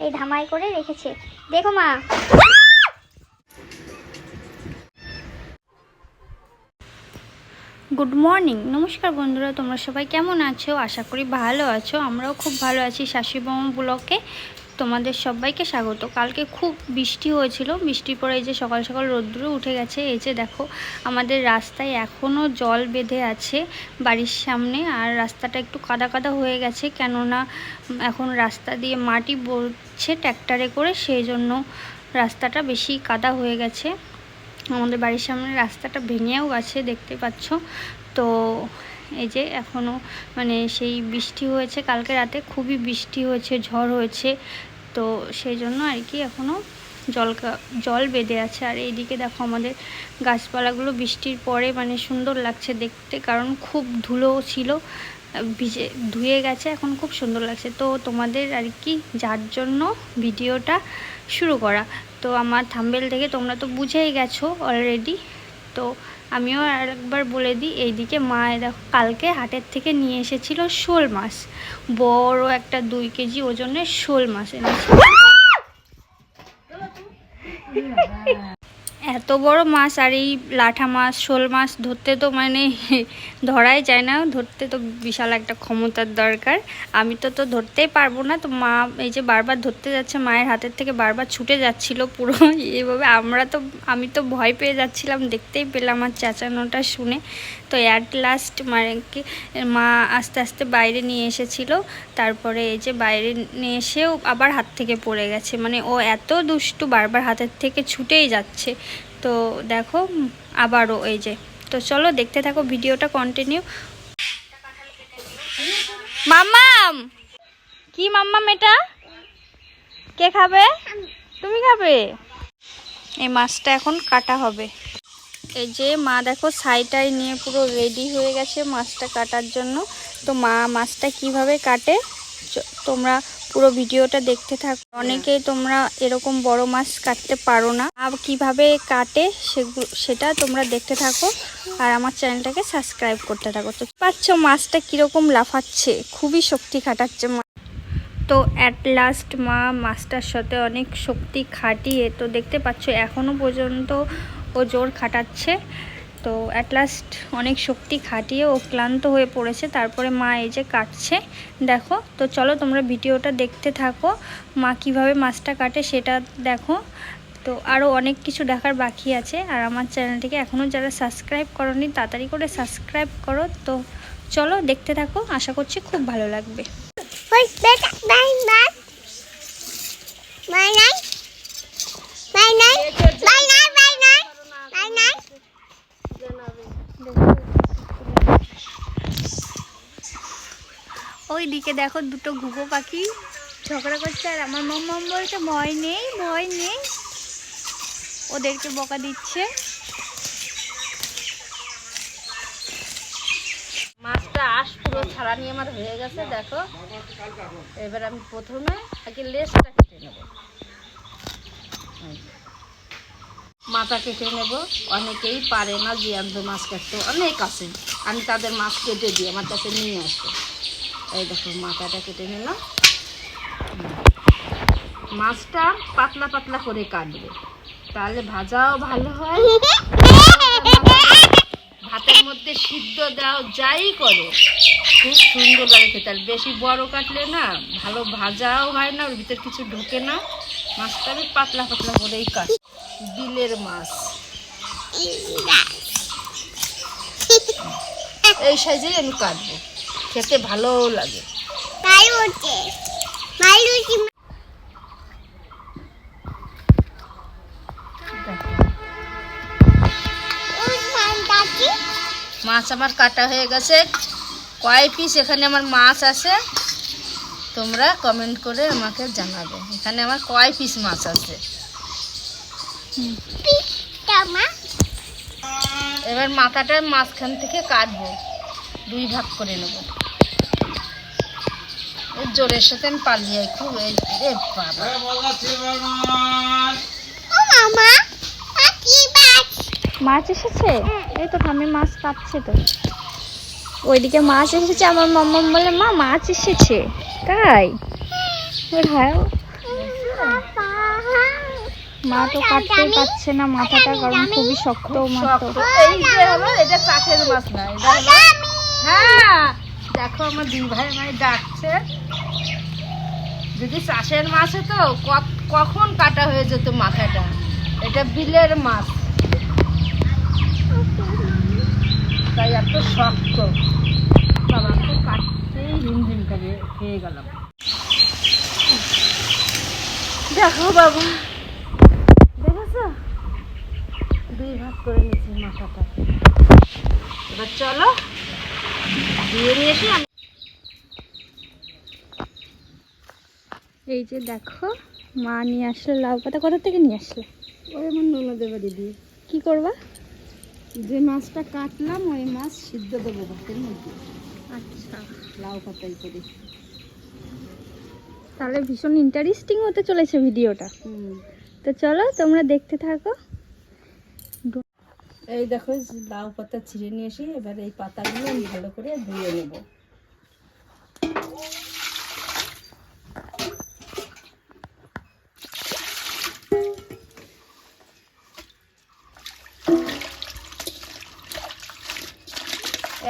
এই ধামাই করে রেখেছে। দেখো মা। গুড মর্নিং, নমস্কার বন্ধুরা, তোমরা সবাই কেমন আছো? আশা করি ভালো আছো। আমরাও খুব ভালো আছি। শাশুড়ি বৌমা ব্লগে তোমাদের সবাইকে স্বাগত। কালকে খুব বৃষ্টি হয়েছিল, বৃষ্টির পরে এই যে সকাল সকাল রোদ্দুর উঠে গেছে। এই যে দেখো আমাদের রাস্তায় এখনও জল বেঁধে আছে বাড়ির সামনে, আর রাস্তাটা একটু কাদা কাদা হয়ে গেছে, কেননা এখন রাস্তা দিয়ে মাটি বইছে ট্র্যাক্টরে করে, সেই জন্য রাস্তাটা বেশি কাদা হয়ে গেছে। আমাদের বাড়ির সামনে রাস্তাটা ভেঙেও গেছে, দেখতে পাচ্ছ। তো এই যে এখনও মানে সেই বৃষ্টি হয়েছে, কালকে রাতে খুবই বৃষ্টি হয়েছে, ঝড় হয়েছে, তো সেই জন্য আর কি এখনও জল বেঁধে আছে। আর এইদিকে দেখো আমাদের গাছপালাগুলো বৃষ্টির পরে মানে সুন্দর লাগছে দেখতে, কারণ খুব ধুলো ছিল, ধুয়ে গেছে, এখন খুব সুন্দর লাগছে। তো তোমাদের আর কি যার জন্য ভিডিওটা শুরু করা। তো আমার থাম্বনেল থেকে তোমরা তো বুঝেই গেছো অলরেডি। তো আমিও আরেকবার বলে দিই, এইদিকে মা দেখো কালকে হাটের থেকে নিয়ে এসেছিল শোল মাছ, বড় একটা 2 কেজি ওজনের শোল মাছ এনেছে। এত বড় মাছ, আর এই লাঠা মাছ, শোল মাছ ধরতে তো মানে ধরাই যায় না, ধরতে তো বিশাল একটা ক্ষমতার দরকার। আমি তো ধরতেই পারবো না। তো মা এই যে বারবার ধরতে যাচ্ছে, মায়ের হাতের থেকে বারবার ছুটে যাচ্ছিল পুরো এইভাবে। আমি তো ভয় পেয়ে যাচ্ছিলাম, দেখতেই পেলাম আমার চেঁচানোটা শুনে। তো অ্যাট লাস্ট মাকে মা আস্তে আস্তে বাইরে নিয়ে এসেছিল। তারপরে এই যে বাইরে নিয়ে এসেও আবার হাত থেকে পড়ে গেছে, মানে ও এত দুষ্টু, বারবার হাতের থেকে ছুটেই যাচ্ছে। তো দেখো আবারও এই যে। তো চলো দেখতে থাকো ভিডিওটা কন্টিনিউ। মাম্মাম, কি মাম্মাম এটা? কে খাবে? তুমি খাবে? এই মাছটা এখন কাটা হবে। এই যে মা দেখো ছাইটাই নিয়ে পুরো রেডি হয়ে গেছে মাছটা কাটার জন্য। তো মা মাছটা কিভাবে কাটে তোমরা পুরো ভিডিওটা দেখতে থাকো। অনেকেই তোমরা এরকম বড় মাছ কাটতে পারো না, আর কিভাবে কাটে সেটা তোমরা দেখতে থাকো, আর আমার চ্যানেলটাকে সাবস্ক্রাইব করতে থাকো। তো পাচ্ছ মাছটা কিরকম লাফাচ্ছে, খুবই শক্তি খাটাচ্ছে মা। তো অ্যাট লাস্ট মা মাছটার সাথে অনেক শক্তি খাটিয়ে, তো দেখতে পাচ্ছ এখনও পর্যন্ত ও জোর খাটাচ্ছে। তো অ্যাট লাস্ট অনেক শক্তি খাটিয়ে ও ক্লান্ত হয়ে পড়েছে, তারপরে মা এই যে কাটছে দেখো। তো চলো তোমরা ভিডিওটা দেখতে থাকো, মা কিভাবে মাছটা কাটে সেটা দেখো। তো আরও অনেক কিছু দেখার বাকি আছে, আর আমার চ্যানেলটিকে এখনও যারা সাবস্ক্রাইব করোনি তাড়াতাড়ি করে সাবস্ক্রাইব করো। তো চলো দেখতে থাকো, আশা করছি খুব ভালো লাগবে। ওইদিকে দেখো দুটো ঘুঘু পাখি ঝগড়া করছে, আর আমার মাম্মাম বলছে ভয় নেই, ভয় নেই, ওদেরকে বকা দিচ্ছে। মাছটা আঁশ পুরো ছাড়া নিয়ে আমার হয়ে গেছে দেখো। এবার আমি প্রথমে আগে লেজটা কেটে নেব, মাথা কেটে নেব। অনেকেই পারে না জ্যান্ত মাছ কাটতে, অনেক আছে, আমি তাদের মাছ কেটে দিই, আমার কাছে নিয়ে আসে। এই দেখো মাথাটা কেটে নিলাম। মাছটা পাতলা পাতলা করে কাটবে, তাহলে ভাজাও ভালো হয়, ভাতের মধ্যে সিদ্ধ দাও যাই করো খুব সুন্দর লাগে খেতে। আর বেশি বড় কাটলে না ভালো ভাজাও হয় না, ওর ভিতর কিছু ঢোকে না। মাছটা আমি পাতলা পাতলা করেই কাটি। বিলের মাছ এই সাইজেই আমি কাটবো, খেতে ভালোও লাগে। মাছ আমার কাটা হয়ে গেছে। কয় পিস এখানে আমার মাছ আছে তোমরা কমেন্ট করে আমাকে জানাবে, এখানে আমার কয় পিস মাছ আছে। এবার মাথাটা মাঝখান থেকে কাটবো, 2 ভাগ করে নেব। জোরের সাথে আমি পালিয়ে খুব মাছ এসেছে, এই তো ঠাম্মি মাছ কাটছে। তো ওইদিকে মাছ এসেছে, আমার মাম্মাম বলে মা মাছ এসেছে, তাই? হ্যাঁ মা তো কাটতেই পারছে না মাথাটা, কারণ খুবই শক্ত মাছ। শক্ত। এই যে হলো এটা চাষের মাছ না, এটা হলো, হ্যাঁ দেখো আমার দুই ভাই আমায় ডাকছে। যদি চাষের মাছ হতো কখন কাটা হয়ে যেত মাথাটা। এটা বিলের মাছ, তাই এত শক্ত। বাবা তো কাটতেই ঝিমঝিম করে খেয়ে গেলাম। দেখো বাবা, দেখেছ দুই ভাগ করে নিয়েছি মাথাটা। এবার চলো দিয়ে নিয়ে এসে এই যে দেখো মা নিয়ে আসলো লাউ পাতা। কোথা থেকে নিয়ে আসলে? ওই আমার ননদের বাড়ি দিয়ে। কি করবা? যে মাছটা কাটলাম ওই মাছ সিদ্ধ দেবো ভাতের মধ্যে। আচ্ছা, লাউ পাতাই করে। তাহলে ভীষণ ইন্টারেস্টিং হতে চলেছে ভিডিওটা। হুম, তো চলো তোমরা দেখতে থাকো। এই দেখো লাউ পাতা ছিঁড়ে নিয়ে এসে এবার এই পাতাগুলো আমি ভালো করে ধুয়ে নেব।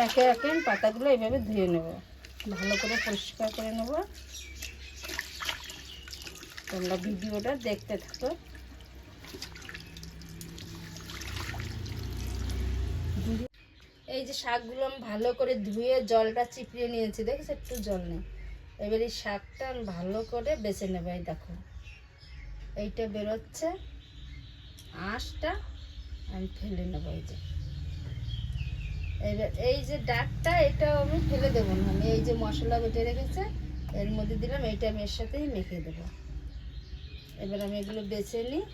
একে একে আমি পাতাগুলো এইভাবে ধুয়ে নেব, ভালো করে পরিষ্কার করে নেব। তোমরা ভিডিওটা দেখতে থাকো। এই যে শাকগুলো আমি ভালো করে ধুয়ে জলটা চিপিয়ে নিয়েছি, দেখেছো একটু জল নেই। এবার এই শাকটা আমি ভালো করে বেছে নেব। এই দেখো এইটা বেরোচ্ছে আঁশটা, আমি ফেলে নেবো। এই যে এবার এই যে ডাকটা এটাও আমি ফেলে দেবো না, আমি এই যে মশলা বেটে রেখেছে এর মধ্যে দিলাম, এইটা আমি এর সাথেই মেখে দেবো। এবার আমি এগুলো বেছে নিই,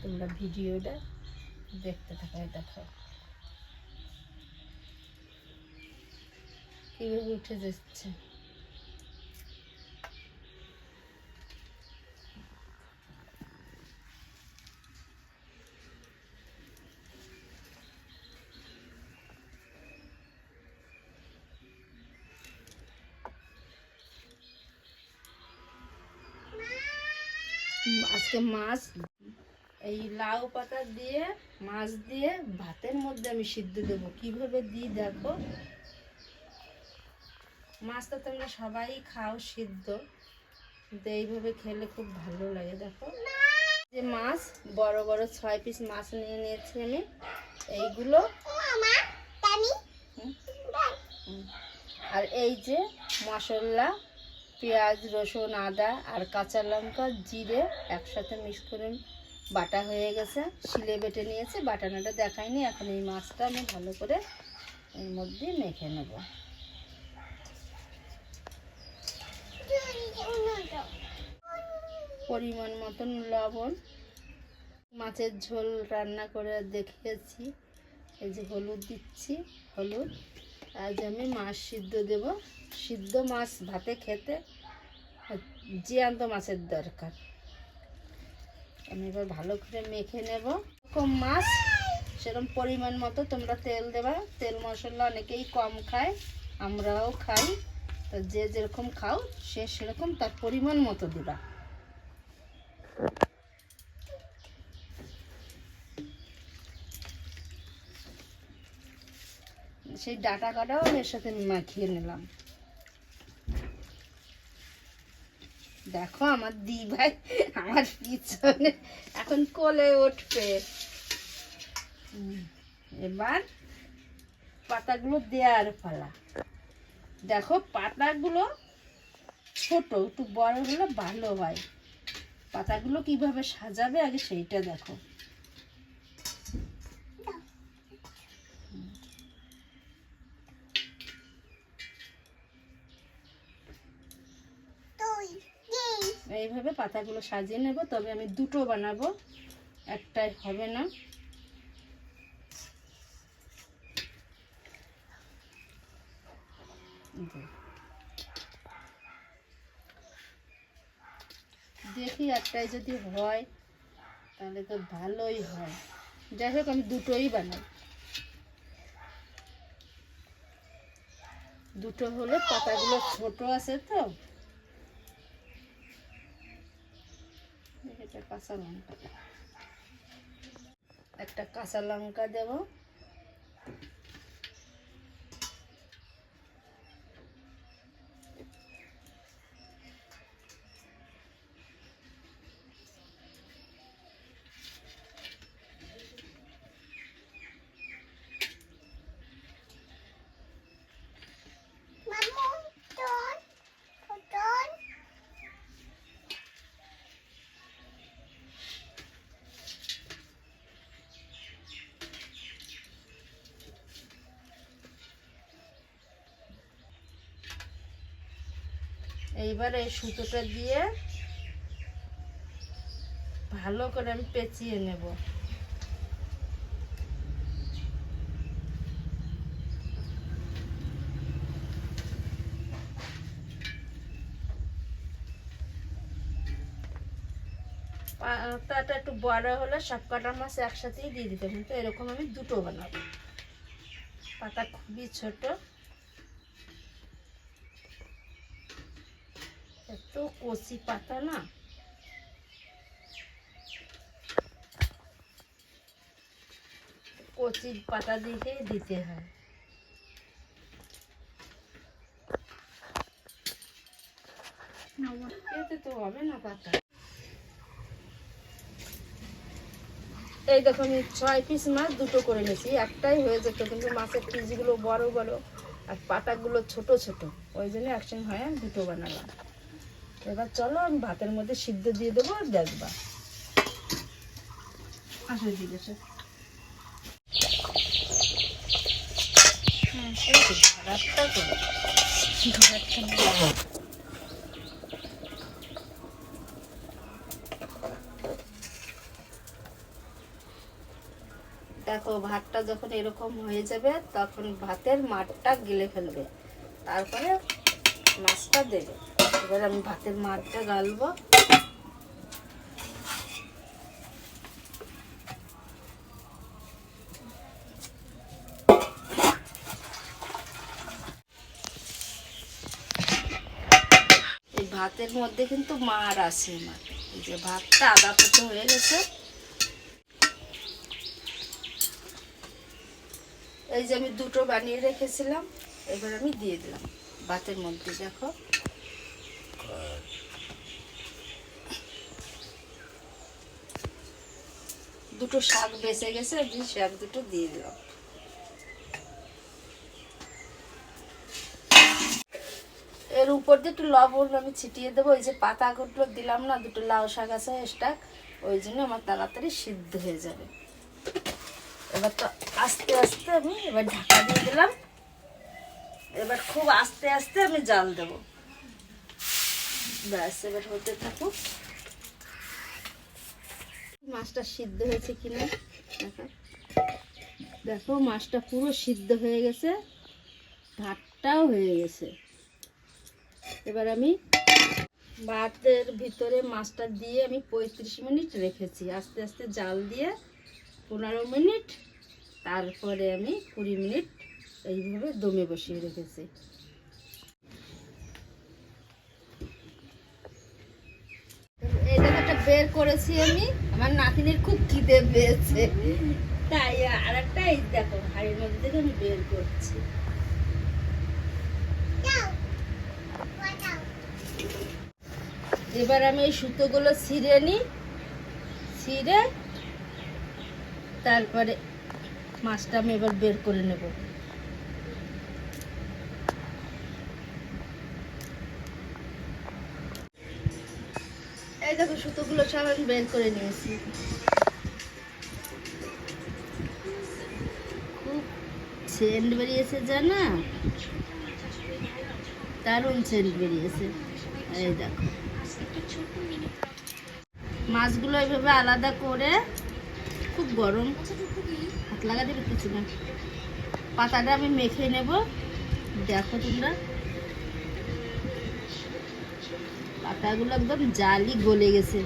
তোমরা ভিডিওটা দেখতে থাকো। দেখো কীভাবে উঠে যাচ্ছে। আজকে মাছ এই লাউ পাতা দিয়ে মাছ দিয়ে ভাতের মধ্যে আমি সিদ্ধ দেবো। কিভাবে দিই দেখো। মাছটা তোমরা সবাই খাও সিদ্ধ, কিন্তু এইভাবে খেলে খুব ভালো লাগে। দেখো যে মাছ বড় বড় 6 পিস মাছ নিয়ে নিয়েছি আমি। এইগুলো আর এই যে মশলা পেঁয়াজ রসুন আদা আর কাঁচা লঙ্কা জিরে একসাথে মিক্স করে বাটা হয়ে গেছে, শিলে বেটে নিয়েছে। বাটানোটা দেখাইনি। এখন এই মাছটা আমি ভালো করে এর মধ্যে মেখে নেব। পরিমাণ মতন লবণ। মাছের ঝোল রান্না করে দেখিয়েছি। এই যে হলুদ দিচ্ছি, হলুদ। আজ আমি মাছ সিদ্ধ দেব। সিদ্ধ মাছ ভাতে খেতে জ্যান্ত মাছের দরকার। আমি এবার ভালো করে মেখে নেব। এরকম মাছ সেরকম পরিমাণ মতো তোমরা তেল দেবা। তেল মশলা অনেকেই কম খায়, আমরাও খাই। তো যে যেরকম খাও সে সেরকম তার পরিমাণ মতো দিবা। সেই ডাটা কাটাও আমি এর সাথে মাখিয়ে নিলাম। দেখো আমার দি ভাই আমার পিছনে এখন কোলে উঠবে। এবার পাতাগুলো দেওয়ার পালা। দেখো পাতাগুলো ছোট, একটু বড় হলে ভালো হয়। পাতাগুলো কিভাবে সাজাবে আগে সেইটা দেখো। এইভাবে পাতাগুলো সাজিয়ে নেব। তবে আমি দুটো বানাবো, একটাই হবে না। দেখি একটাই যদি হয় তাহলে তো ভালোই হয়। যাই হোক আমি দুটোই বানাই। দুটো হলে পাতাগুলো ছোট আছে তো। এটা কাঁচা লঙ্কা। একটা কাঁচা লঙ্কা দেব, এইবার এই সুতোটা দিয়ে ভালো করে আমি পেঁচিয়ে নেব। পাতাটা একটু বড় হলে সব কটা মাছ একসাথেই দিয়ে দিতে, কিন্তু এরকম আমি দুটো বানাবো। পাতা খুবই ছোট, এত কচি পাতা না, কচি পাতা দিয়ে দিতে হয়। এতে তো হবে না পাতা। এই দেখো আমি 6 পিস মাছ দুটো করে নিয়েছি, একটাই হয়ে যেত, কিন্তু মাছের পিসগুলো বড় বড় আর পাতাগুলো ছোট ছোট, ওই জন্য একসঙ্গে হয় আমি দুটো বানালাম। এবার চলো আমি ভাতের মধ্যে সিদ্ধ দিয়ে দেবো, আর দেখবা। আসো দিকে এসো। ভাতটা করো। দেখো ভাতটা যখন এরকম হয়ে যাবে তখন ভাতের মাঠটা গিলে ফেলবে, তারপরে মাছটা দেবে। এবার আমি ভাতের মাঠটা গালবো। এই ভাতের মধ্যে কিন্তু মার আছে, মার এই যে ভাতটা আদা পচে হয়ে গেছে। এই যে আমি দুটো বানিয়ে রেখেছিলাম, এবার আমি দিয়ে দিলাম ভাতের মধ্যে। দেখো দুটো শাক বেঁচে গেছে, আমি শাক দুটো দিয়ে দিলাম। এর উপর দিয়ে একটু লবণ আমি ছিটিয়ে দেবো। এই যে পাতাগুলো দিলাম না, দুটো লাউ শাক আছে এক্সট্রা, ওই জন্য আমার তাড়াতাড়ি সিদ্ধ হয়ে যাবে। এবার তো আস্তে আস্তে আমি এবার ঢাকা দিয়ে দিলাম। এবার খুব আস্তে আস্তে আমি জাল দেবো, ব্যাস এবার হতে থাকুক। মাছটা সিদ্ধ হয়েছে কিনা দেখো, দেখো মাছটা পুরো সিদ্ধ হয়ে গেছে, ভাতটাও হয়ে গেছে। এবার আমি ভাতের ভিতরে মাছটা দিয়ে আমি 35 মিনিট রেখেছি, আস্তে আস্তে জাল দিয়ে 15 মিনিট, তারপরে আমি 20 মিনিট এইভাবে দমে বসিয়ে রেখেছি। এই জায়গাটা বের করেছি আমি, আমার নাতিনের খুব খিদে পেয়েছে, তাই আর একটা এই দেখো হাড়ির মধ্যে থেকে আমি বের করছি। এবার আমি এই সুতোগুলো ছিঁড়ে নিই, ছিঁড়ে তারপরে মাছটা আমি এবার বের করে নেব। এই দেখো সুতোগুলো সব আমি বের করে নিয়েছি। খুব সেন্ট বেরিয়েছে জানা, দারুণ সেন্ট বেরিয়েছে। এই দেখো মাছগুলো এইভাবে আলাদা করে, খুব গরম, হাত লাগা দেবে কিছু না, পাতাটা আমি মেখে নেব। দেখো তোমরা পাতাগুলো একদম জালি গলে গেছে।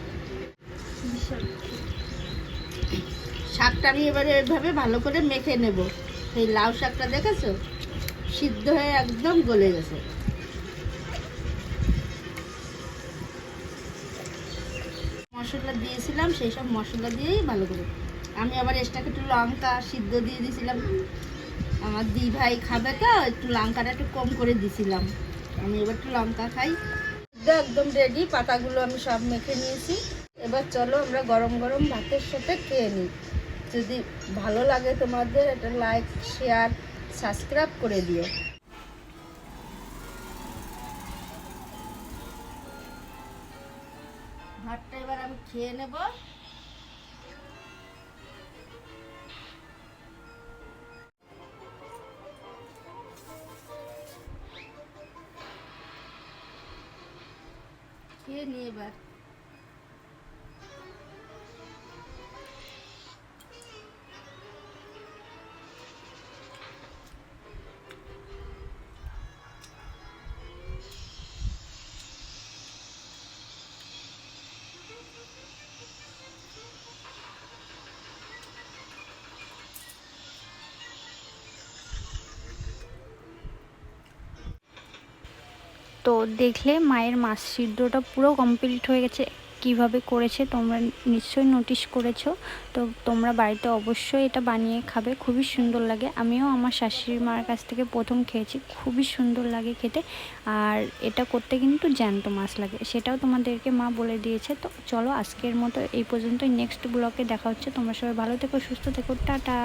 শাকটা আমি এবারে এইভাবে ভালো করে মেখে নেব। এই লাউ শাকটা দেখেছো সিদ্ধ হয়ে একদম গলে গেছে। মশলা দিয়েছিলাম, সেই সব মশলা দিয়েই ভালো করে আমি আবার এক্সট্রা একটু লঙ্কা সিদ্ধ দিয়ে দিয়েছিলাম, আমার দি ভাই খাবে তো একটু লঙ্কাটা একটু কম করে দিছিলাম। আমি এবার একটু লঙ্কা খাই। একদম রেডি, পাতাগুলো আমি সব মেখে নিয়েছি। এবার চলো আমরা গরম গরম ভাতের সাথে খেয়ে নিই। যদি ভালো লাগে তোমাদের একটা লাইক শেয়ার সাবস্ক্রাইব করে দিও। ভাতটা এবার আমি খেয়ে নেব। খেয়ে নিই এবার। তো দেখলে মায়ের মাছ সিদ্ধটা পুরো কমপ্লিট হয়ে গেছে। কিভাবে করেছে তোমরা নিশ্চয়ই নোটিশ করেছো। তো তোমরা বাড়িতে অবশ্যই এটা বানিয়ে খাবে, খুবই সুন্দর লাগে। আমিও আমার শাশুড়ি মার কাছ থেকে প্রথম খেয়েছি, খুবই সুন্দর লাগে খেতে। আর এটা করতে কিন্তু জ্যান্ত মাছ লাগে, সেটাও তোমাদেরকে মা বলে দিয়েছে। তো চলো আজকের মতো এই পর্যন্তই, নেক্সট ব্লগে দেখা হচ্ছে। তোমরা সবাই ভালো থেকো, সুস্থ থেকো, টাটা।